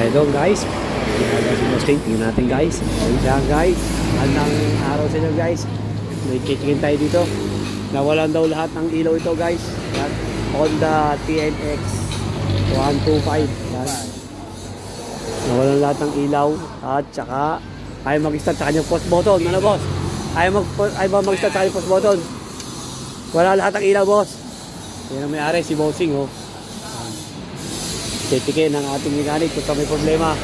Hello guys, tingnan natin guys. Ayan guys, anong araw sa inyo guys. May chichikin tayo dito. Nawalan daw lahat ng ilaw ito guys. Yan. Honda TNX 125. Yan. Nawalan lahat ng ilaw. At saka ayaw mag-start sa kanyang post button. Ano boss? Ayaw ba mag-start sa kanyang post button? Wala lahat ng ilaw boss. Yan ang may-ari si Bossing oh. Titikin ang ating mechanic kung may problema.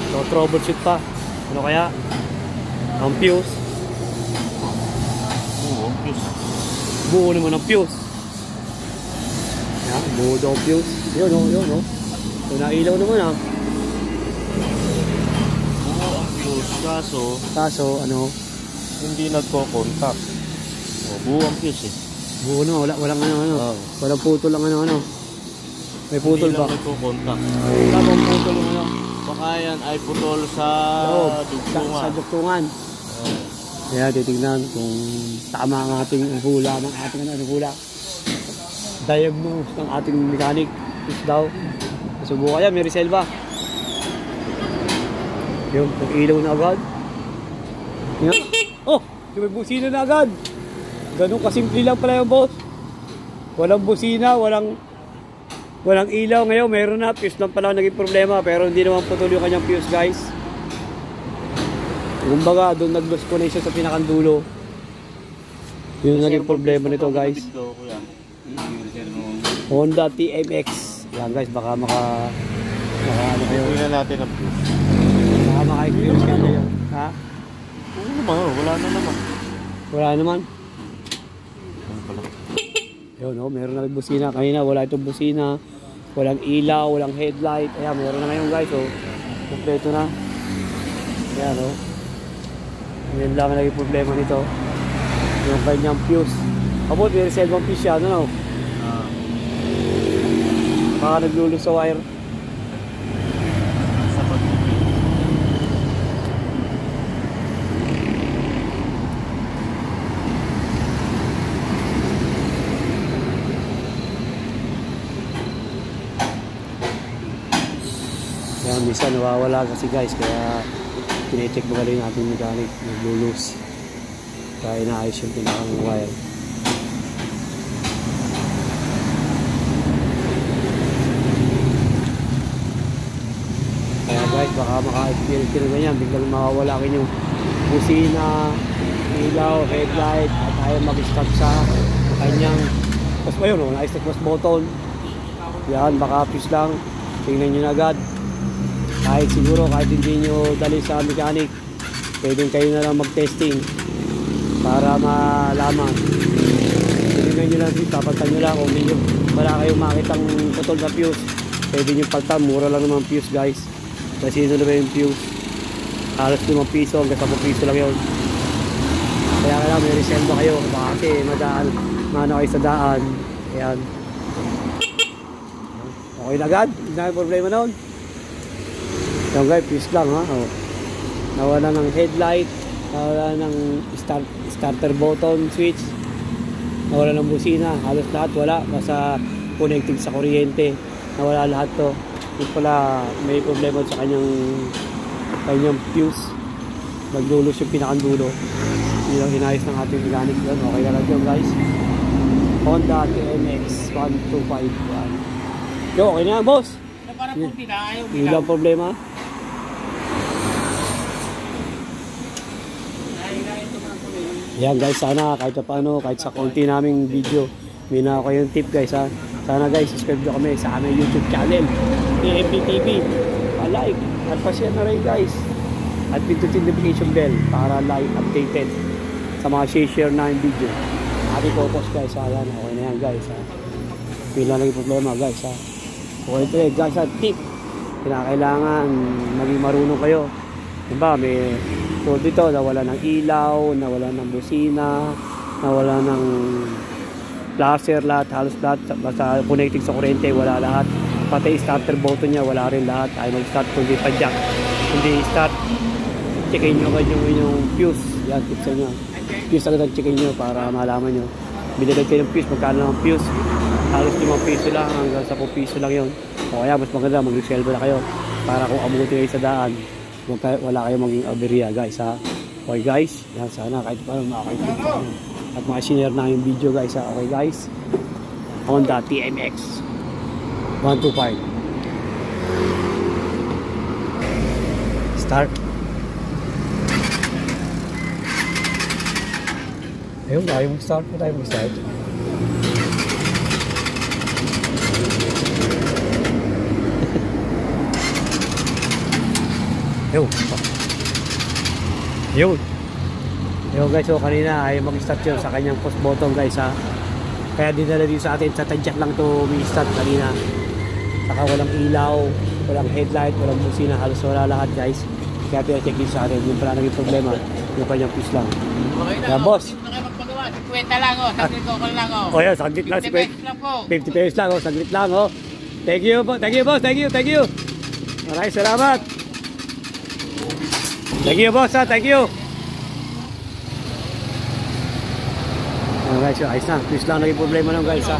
So troubleshoot pa. Ano kaya? Ang fuse. Oo, ang fuse. Buo naman ang fuse. Yan, buo daw ang fuse. Yun o, yun o. So nailaw naman ah. Oo, ang fuse. Kaso ano? Hindi nagko-contact. Buo ang fuse eh. Buo na, walang ano. Walang putol lang ano. May putol ba? Hindi lang nagko-contact. Wala bang putol yung ano? Baka yan ay putol sa dugtungan. Sa dugtungan. Kaya titignan kung tama ang ating hula, ng ating hula. Diagnose ng ating mechanic. Is daw. Subukan yan, may resell ba? Yung ilaw na agad. Yan. Oh! May busina na agad. Ganun kasimple lang pala yung boss. Walang busina, walang ilaw. Ngayon meron na, fuse lang pala naging problema, pero hindi naman putol yung kanyang fuse guys. Kumbaga doon nag-loss connection sa pinakandulo. Yun naging problema nito guys. Honda TMX. Yan guys, baka ano kayo. Uwi na natin ang fuse. Baka maka-experience kayo. Ha? Oo naman, wala na naman. Wala naman. Ano pala? Yun oh, meron na busina. Kanina wala itong busina. Walang ilaw, walang headlight. Ayan, meron na ngayon guys. Oh. Kompleto na. Ayan oh. Ayan lang ang naging problema nito. Yung kanyang fuse. Kapot, may reserve ang fuse yan. Ano? Baka naglulus sa wire. Kaya minsan nawawala kasi guys, kaya tine-check mo galing ating mechanic, naglulus. Kaya inaayos yung pinakang wire. Kaya guys, baka maka-experience ka na ganyan, biglang mawawala kayo yung busina, ilaw, headlight, at ayaw mag-start sa kanyang pas ba yun, na-start mas button. Yan, baka fuse lang, tingnan nyo na agad. Kahit siguro, kahit hindi nyo dali sa mechanic, pwedeng kayo na lang mag-testing para malaman. Tingnan nyo lang, papalitan nyo lang kung wala kayong makitang putol na fuse. Pwede nyo palitan, mura lang naman fuse guys. Kasi ito na ba yung fuse? Halos 5 piso, hanggang 10 piso lang yun. Kaya kailangan may reserva kayo, baka kasi maano kayo sa daan. Ayan. Okay na agad, hindi na problema noon. Yung guys, fuse lang ha. Oh. Nawala ng headlight, nawala ng starter button switch, nawala ng busina, halos lahat wala. Basta connecting sa kuryente, nawala lahat to. Yung pala may problema sa kanyang fuse. Naglulus yung pinakandulo. Yun ang hinayos ng ating mechanic yun. Okay na lang yun guys. Honda TNX 125. Yo, okay na yan boss. Yun lang problema. Yan guys, sana kahit paano, kahit sa konti naming video, may na ako yung tip guys ha. Sana guys, subscribe nyo kami sa aming YouTube channel, TMB TV. Pa-like at pa-share na rin guys. At pindutin notification bell para like updated sa mga share na yung video. Ating focus guys ha. Yan, okay na yan guys ha. Pila lang yung problema guys ha. Okay ito eh guys ha, tip. Kinakailangan maging marunong kayo. Diba, may so dito, nawala ng ilaw, nawala ng busina, nawala ng flasher, lahat, halos lahat, basta connecting sa kuryente, wala lahat. Pati starter button niya, wala rin lahat. Ay mag-start kung di pa jack. Hindi start, checkin nyo kayo yung fuse. Yan, tips nyo. Fuse agad ang checkin nyo para malaman nyo. Binigay kayo ng fuse, magkano ng fuse. Halos 5 piso lang, hanggang 10 piso lang yun. O kaya mas maganda, mag-reserve na kayo. para kung abuti kayo sa daan, wala kayong maging aberya guys ha. Okay guys, yan sana kahit paano makakita ko at makashare na yung video guys ha. Okay guys, Honda TMX 125 start. Ayun, tayo mag-start po tayo mag-start. Ayun. Yun. Yun guys, so kanina ay mag-start yun sa kanyang post button guys ha. Kaya dinala dito sa atin, sa tadyak lang to may-start kanina. Saka walang ilaw, walang headlight, walang busina, halos wala lahat guys. Kaya pina-check dito sa atin, yung pala naging problema, yung kanyang push lang. Okay na, Kaya boss. Hindi na kayo magpagawa. 50 lang o. Saglit ko lang o. O yan, saglit lang. 50 pesos lang po. 50 pesos lang, saglit lang oh. Thank you boss, thank you. Maraming salamat. Thank you boss ha, thank you. Guys, ayos na. Push lang naging problema lang guys ha.